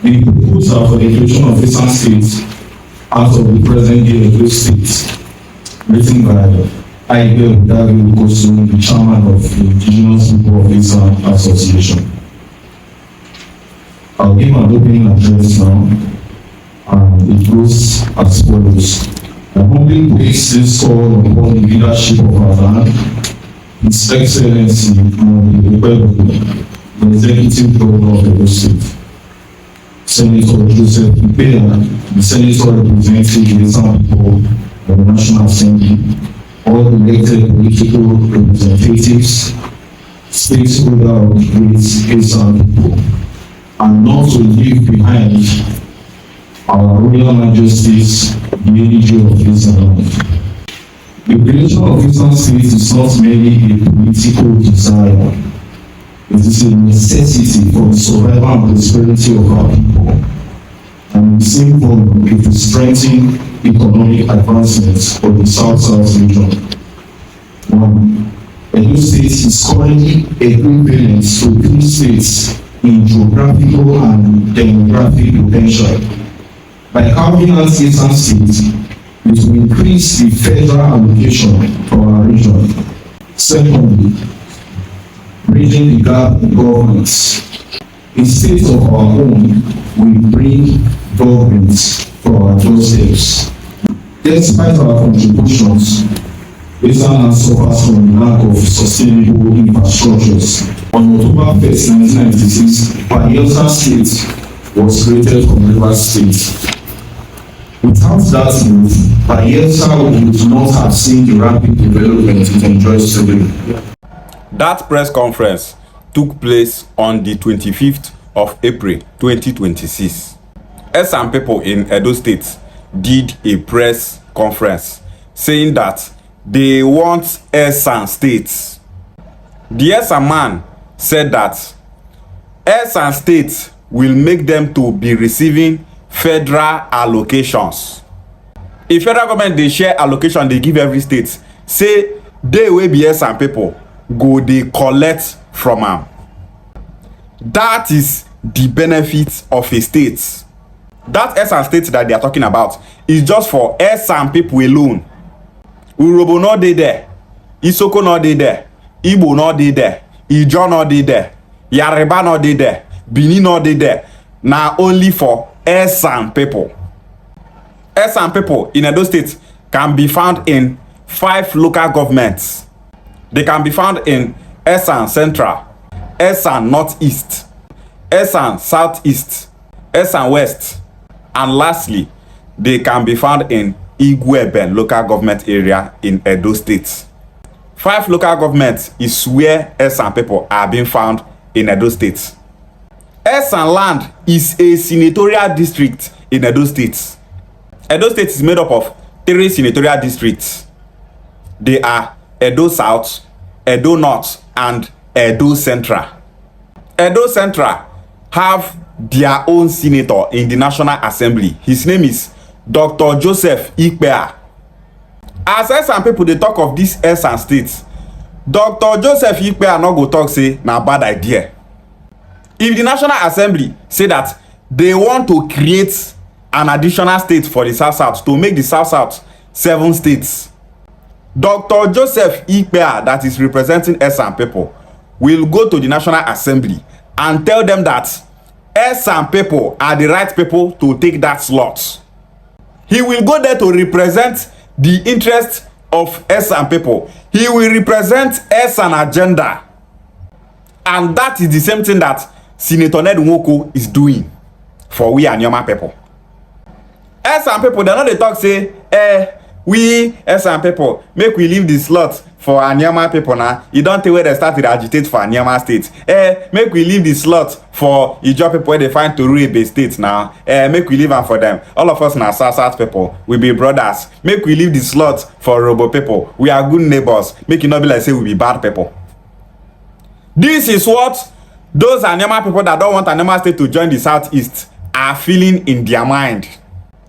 The proposal for the creation of Esan State out of the present day of those states, written by Ibe David Kosu, the chairman of the Indigenous People of Esan Association. I'll give an opening address now, and it goes as follows. I humbly place this call upon the leadership of our land, His Excellency the Executive Governor of the State, Senator Joseph Ipea, the Senator representing the Esan people of the National Assembly, all elected political representatives, stakeholders of the Esan people, and not to leave behind our Royal Majesties, the energy of Esan. The creation of Esan State is not merely a political desire. It is a necessity for the survival and prosperity of our people. And in the same volume, it will strengthen economic advancements of the South-South region. 1. Edo State is currently equivalent to 3 states in geographical and demographic potential. By carving out Esan State, it will increase the federal allocation for our region. Secondly, bridging the gap in governance. A state of our own will bring government for our doorsteps. Despite our contributions, Esan suffers from the lack of sustainable infrastructures. On October 1st, 1996, Bayelsa State was created from Rivers State. Without that move, Bayelsa would not have seen the rapid development it enjoys today. That press conference took place on the 25th of April 2026. Esan people in Edo State did a press conference saying that they want Esan State. The Esan man said that Esan State will make them to be receiving federal allocations. If federal government they share allocation, they give every state. Say they will be Esan people go they collect from am. That is the benefit of a state. That Esan State that they are talking about is just for Esan people alone. Urobo no dey there, Isoko no dey there, Igbo no dey there, Ijo no dey there, Yariba no dey there, Bini no dey there. Now only for Esan people. Esan people in Edo State can be found in 5 local governments. They can be found in Esan Central, Esan Northeast, Esan Southeast, Esan West, and lastly, they can be found in Igweben local government area in Edo State. 5 local governments is where Esan people are being found in Edo State. Esan land is a senatorial district in Edo State. Edo State is made up of 3 senatorial districts. They are Edo South, Edo North, and Edo Central. Edo Central have their own senator in the National Assembly. His name is Dr. Joseph Ikpea. As Esan people they talk of this Esan State, Dr. Joseph Ikpea no go talk say na bad idea. If the National Assembly say that they want to create an additional state for the South-South to make the South-South 7 states, Dr. Joseph Ikpea, that is representing Esan people, will go to the National Assembly and tell them that Esan people are the right people to take that slot. He will go there to represent the interest of Esan people. He will represent Esan agenda. And that is the same thing that Senator Ned Nwoko is doing for we Anioma people. Esan people, they know they talk say, we Esan people, make we leave the slot for Anioma people now. You don't think where they start to agitate for Anioma State. Make we leave the slot for Ijo people where they find to rule a state now. Make we leave them for them. All of us now South people, we be brothers. Make we leave the slot for Robo people. We are good neighbors. Make it not be like say we be bad people. This is what those Anioma people that don't want Anioma State to join the Southeast are feeling in their mind.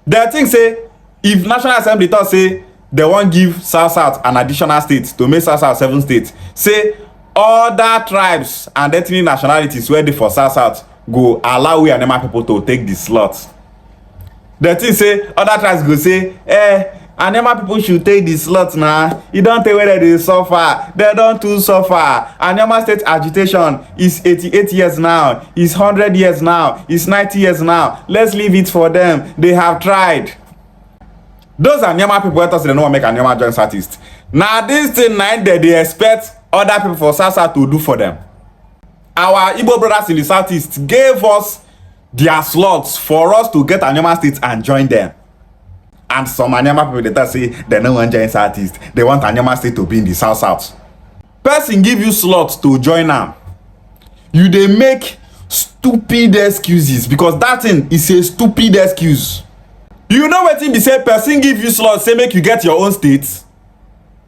They think say, if National Assembly thought say they won't give South-South an additional state to make South-South 7 states, say other tribes and ethnic nationalities where they for South-South go allow we Anioma people to take the slot. The thing say other tribes go say Anioma people should take the slot now. You don't take whether they suffer. They don't too suffer. Anioma State agitation is 88 years now. It's 100 years now. It's 90 years now. Let's leave it for them. They have tried. Those Anioma people that say they don't want to make Anioma join Southeast. Now this thing now they expect other people for South to do for them. Our Igbo brothers in the Southeast gave us their slots for us to get Anioma State and join them. And some Anioma people that say they don't want to join Southeast. They want Anioma State to be in the South. Person give you slots to join them. You they make stupid excuses because that thing is a stupid excuse. You know what thing be say person give you slots say make you get your own state?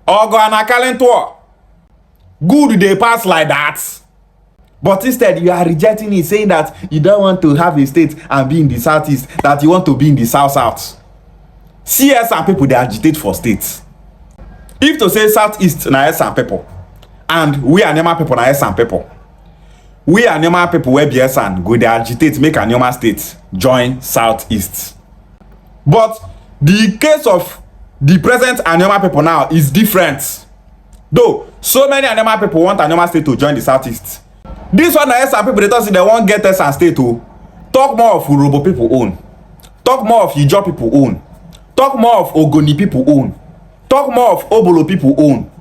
Or go on a calendar. Good they pass like that. But instead you are rejecting it, saying that you don't want to have a state and be in the Southeast, that you want to be in the South. CS and people they agitate for states. If to say Southeast na Esan people and we Anioma people na Esan people, we Anioma people wey be Esan go they agitate make Anioma State join Southeast. But the case of the present Anioma people now is different. Though so many Anioma people want Anioma State to join the Southeast. This one na Esan people they talk say they want get Esan State to talk more of Urobo people own, talk more of Ijaw people own, talk more of Ogoni people own, talk more of Obolo people own.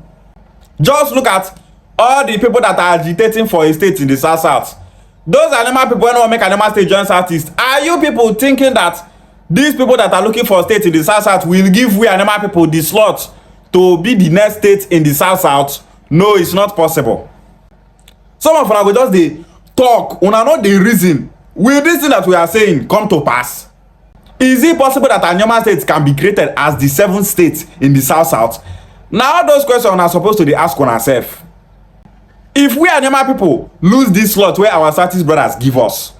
Just look at all the people that are agitating for a state in the South. Those Anioma people wey no make Anioma State join Southeast. Are you people thinking that these people that are looking for a state in the South will give we Anioma people the slot to be the next state in the South? No, it's not possible. Some of una go just dey talk, una no dey reason. Will this thing that we are saying come to pass? Is it possible that Anioma State can be created as the 7th state in the South? Now all those questions are supposed to dey ask on ourselves. If we Anioma people lose this slot where our Southeast brothers give us,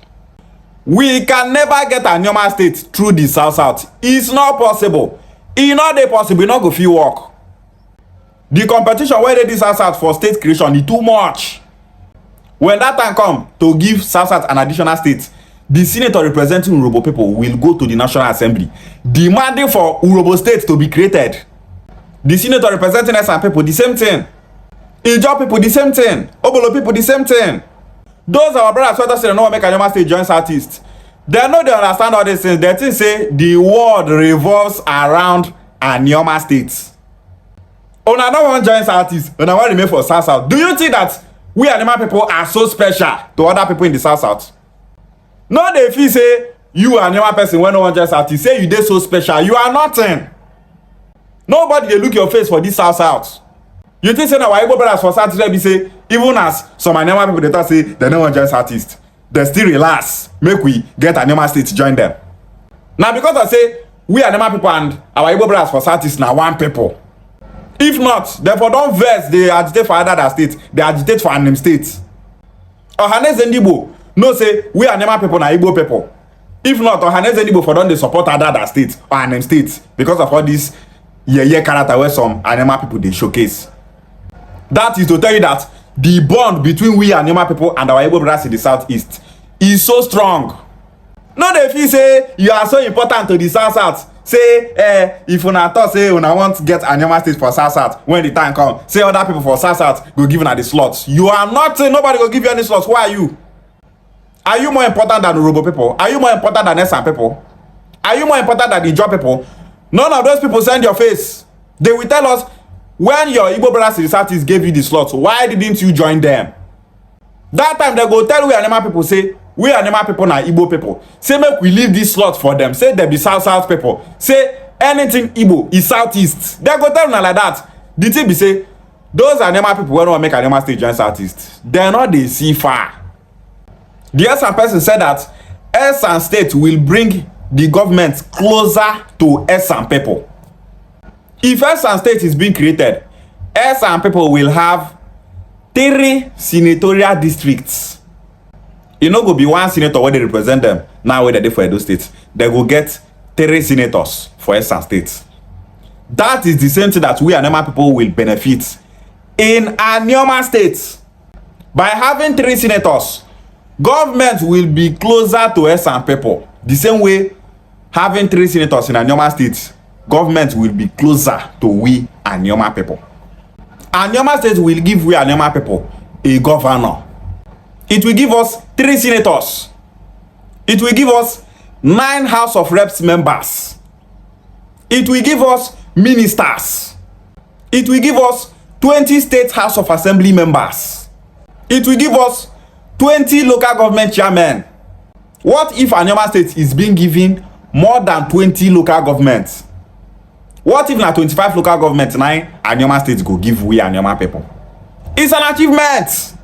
we can never get Anioma State through the South. It's not possible. E no dey possible. E no go fit work. The competition wey dey this South for state creation is too much. When that time come to give South an additional state, the senator representing Urobo people will go to the National Assembly demanding for Urobo State to be created. The senator representing Esan people, the same thing. Ijaw people, the same thing. Obolo people, the same thing. Those our brothers who say they no want make Anioma State join Southeast. They know they understand all these things. They think say the world revolves around Anioma State. Una no want join Southeast. Una want remain for South. Do you think that we Anioma people are so special to other people in the South? No, they feel say you Anioma person when no one join Southeast. Say you dey so special. You are nothing. Nobody dey look your face for this South. You think say na our Igbo brothers for Southeast be say even as some Anioma people dey talk say they no wan join Southeast, they still relax make we get Anioma State to join them. Now because I say we Anioma people and our Igbo brothers for Southeast na one people. If not, therefore don't vex they agitate for other state, they agitate for Anim State. Ohaneze Ndigbo no say we Anioma people na Igbo people. If not, Ohaneze Ndigbo for don dey support other state or Anim State because of all this character where some Anioma people dey showcase. That is to tell you that the bond between we Anioma people and our Igbo brothers in the Southeast is so strong. No dey feel say you are so important to the South. Say if una talk say una want to get Anioma State for South when the time come, say other people for South go give una the slots. You are nothing. Nobody go give you any slots. Who are you? Are you more important than Urobo people? Are you more important than Esan people? Are you more important than the Ijaw people? None of those people send your face. They will tell us when your Igbo brothers in the Southeast gave you the slots, why didn't you join them? That time they go tell we Anioma people say we Anioma people na Igbo people. Say make we leave this slot for them. Say they be South people. Say anything Igbo is Southeast. They go tell una like that. The thing be say those Anioma people wey no wan make Anioma State join Southeast, they no dey see far. The Esan person said that Esan State will bring the government closer to Esan people. If Esan State is being created, Esan people will have 3 senatorial districts. E no go be one senator wey dey represent them now wey dey for Edo State. They go get 3 senators for Esan State. That is the same thing that we Anioma people will benefit in Anioma State. By having 3 senators, government will be closer to Esan people. The same way having 3 senators in Anioma State, government will be closer to we Anioma people. Anioma State will give we Anioma people a governor. It will give us 3 senators. It will give us 9 House of Reps members. It will give us ministers. It will give us 20 State House of Assembly members. It will give us 20 local government chairmen. What if Anioma State is being given more than 20 local governments? What if na 25 local governments now Anioma State go give we Anioma people? It's an achievement.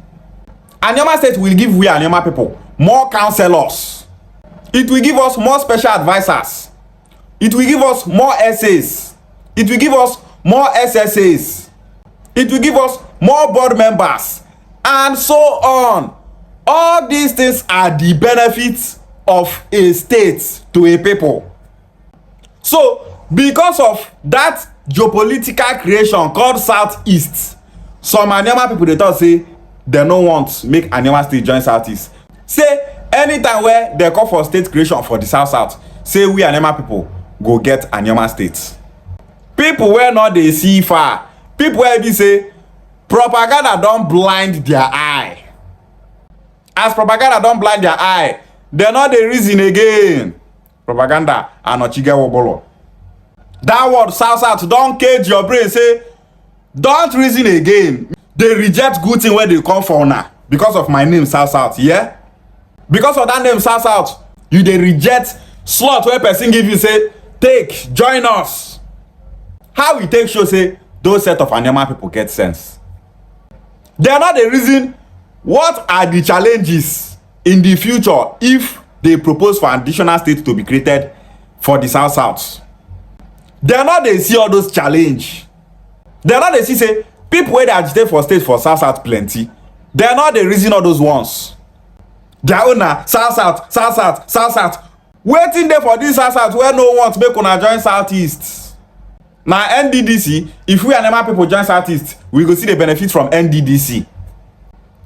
Anioma State will give we Anioma people more councillors. It will give us more special advisors. It will give us more essays. It will give us more SSAs. It will give us more board members, and so on. All these things are the benefits of a state to a people. So, because of that geopolitical creation called Southeast, some Anioma people, they thought say they no want make Anioma State join Southeast. Say anytime where they call for state creation for the South, say we Anioma people go get Anioma State. People wey no dey see far, people wey be say propaganda don blind their eye. As propaganda don blind their eye, they no dey reason again. Propaganda anochige wobolo. That word South don cage your brain, say don't reason again. They reject good thing wey dey come for una because of my name South, yeah? Because of that name South, you dey reject slot wey person give you, say take join us. How we take show say those set of Anioma people get sense? They are not the reason what are the challenges in the future if they propose for additional state to be created for the South. They are not they see all those challenge. They are not they see say people wey dey agitate for state for South plenty. They are not the reason all those ones. Their owner South. Waiting there for this South where no one make una join Southeast. Now NDDC, if we Anioma people join Southeast, we go see the benefit from NDDC.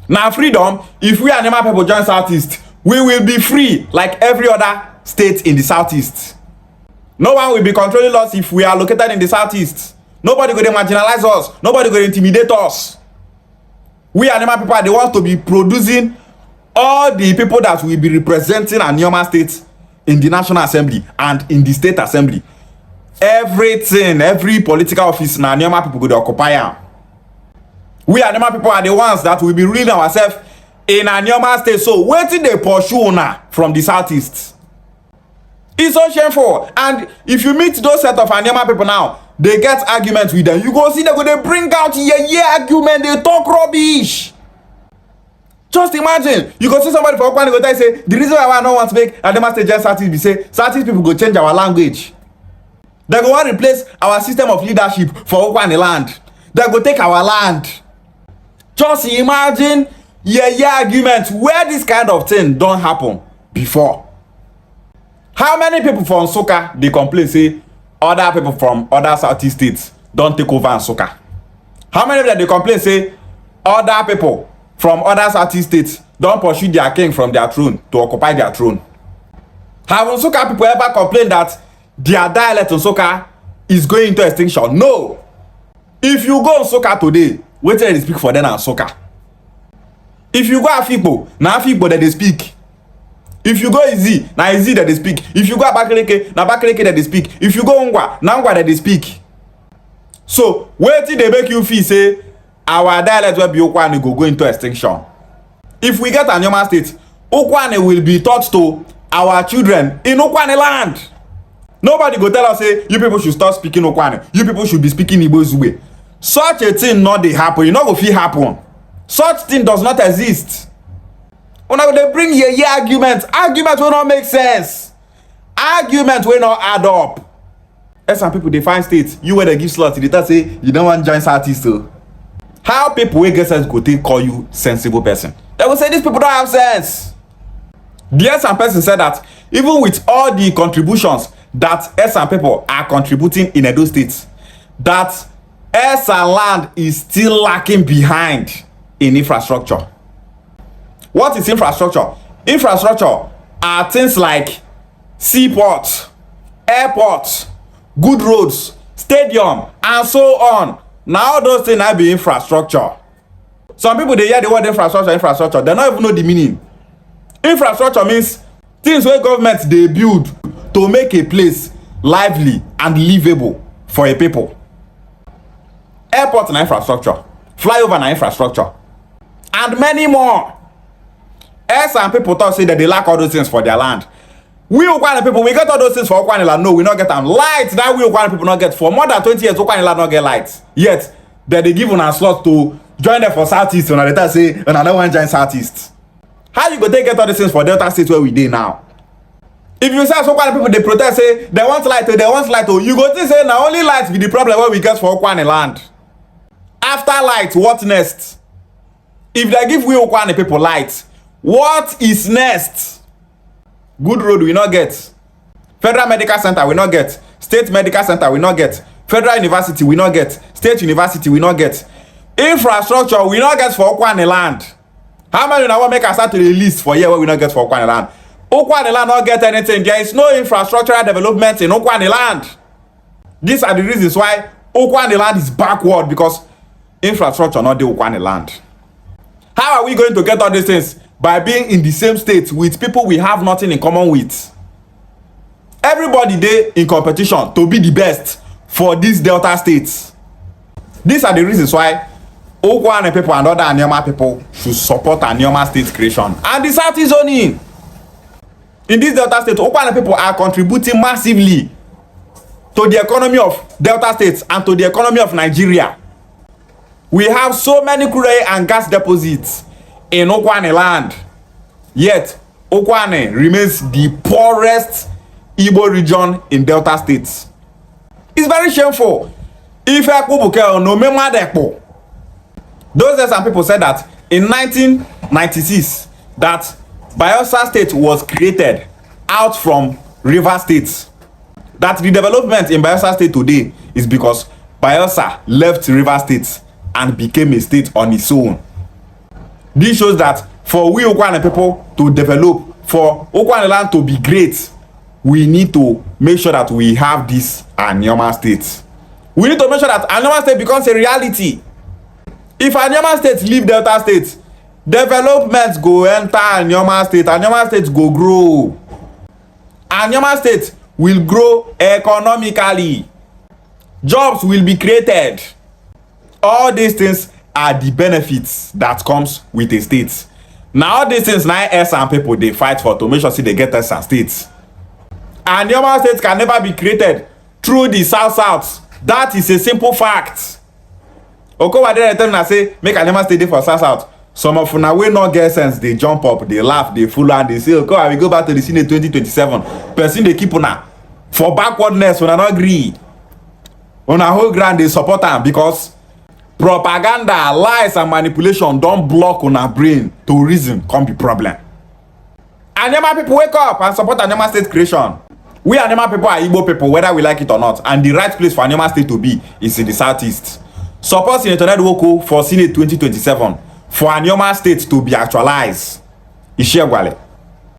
Now freedom, if we Anioma people join Southeast, we will be free like every other state in the Southeast. No one will be controlling us if we are located in the Southeast. Nobody go to marginalize us. Nobody go to intimidate us. We Anioma people are the ones to be producing all the people that will be representing Anioma State in the National Assembly and in the State Assembly. Everything, every political office na Anioma people go to occupy am. We Anioma people are the ones that will be ruling ourselves in Anioma State. So wetin dey pursue una from the Southeast? It's so shameful. And if you meet those set of Anioma people now, they get argument with them. You go see they go dey bring out argument, they talk rubbish. Just imagine, you go see somebody for Okwane go tell you say the reason why I no want to make Anioma State join Southeast be say Southeast people go change our language. They go want replace our system of leadership for Okwane land. They go take our land. Just imagine argument where this kind of thing don't happen before. How many people from Nsukka they complain say other people from other Southeast states don't take over Nsukka? How many of them they complain say other people from other Southeast states don't pursue their king from their throne to occupy their throne? Have Nsukka people ever complained that their dialect in Nsukka is going into extinction? No. If you go Nsukka today, wetin dey speak for them na Nsukka. If you go Afikpo, na Afikpo that they speak. If you go Izzi, na Izzi that they speak. If you go Abakaliki, na Abakaliki that they speak. If you go Ngwa, na Ngwa that they speak. So wetin dey make you feel say our dialect wey be Okwane go into extinction? If we get Anioma State, Okwane will be taught to our children in Okwane land. Nobody go tell us say you people should stop speaking Okwane. You people should be speaking Igbo Zugbe. Such a thing not dey happen. You no go fit happen. Such thing does not exist. Una go dey bring argument wey no make sense, argument wey no add up. Some people dey find state, you wey dey give slot, they tell say you don't want join Southeast. So how people wey get sense go take call you sensible person? They will say these people don't have sense. The Esan person said that even with all the contributions that Esan people are contributing in Edo State, that Esan land is still lacking behind in infrastructure. What is infrastructure? Infrastructure are things like seaport, airport, good roads, stadium, and so on. Now those things na be infrastructure. Some people dey hear the word infrastructure, they no even know the meaning. Infrastructure means things wey government dey build to make a place lively and livable for a people. Airport na infrastructure, flyover na infrastructure, and many more. Some people talk say that they lack all those things for their land. We Ukwane people, we get all those things for Ukwane land. No, we not get them. Light that we Ukwane people not get. For more than 20 years, Ukwane land not get light. Yet, that they give una slot to join them for Southeast. When they say, and I don't want to join Southeast. How you go take get all these things for Delta State where we dey now? If you say Ukwane people, they protest, say, they want light, you go to say, now only light be the problem where we get for Ukwane land. After light, what next? If they give we Ukwane people light, what is next? Good road we not get. Federal medical center we not get. State medical center we not get. Federal university we not get. State university we not get. Infrastructure we not get for Ukwane land. How many now make us start to the list for here where we not get for Ukwane land? Ukwane land not get anything. There is no infrastructural development in Ukwane land. These are the reasons why Ukwane land is backward, because infrastructure not the Ukwane land. How are we going to get all these things? By being in the same state with people we have nothing in common with. Everybody dey in competition to be the best for these Delta states. These are the reasons why Ukwane people and other Anioma people should support Anioma State creation and the Southeast zoning. In this Delta state, Ukwane people are contributing massively to the economy of Delta states and to the economy of Nigeria. We have so many crude oil and gas deposits in Ukwane land, yet Ukwane remains the poorest Igbo region in Delta states. It's very shameful. If no mema. Those days some people said that in 1996 that Bayelsa State was created out from River State. That the development in Bayelsa State today is because Bayelsa left River State and became a state on its own. This shows that for we Ukwane people to develop, for Ukwane land to be great, we need to make sure that we have this Anioma State. We need to make sure that Anioma State becomes a reality. If Anioma State leave Delta State, development go enter Anioma State. Anioma State go grow. Anioma State will grow economically. Jobs will be created. All these things are the benefits that comes with a state. Now all these things now Esan people they fight for to make sure they get Esan states. And Anioma State can never be created through the South. That is a simple fact. Okowa dey tell me say make Anioma State dey for South. Some of una wey no get sense, they jump up, they laugh, they fool, and they say, "Okowa, we go back to the Senate 2027." Person they keep una for backwardness. Una not agree. Una whole ground they support am because propaganda, lies, and manipulation don't block una brain to reason come be problem. Anioma people wake up and support Anioma State creation. We Anioma people are Igbo people, whether we like it or not, and the right place for Anioma State to be is in the Southeast. Support Senator Woko for Senate 2027 for Anioma State to be actualized. Ishiagwale.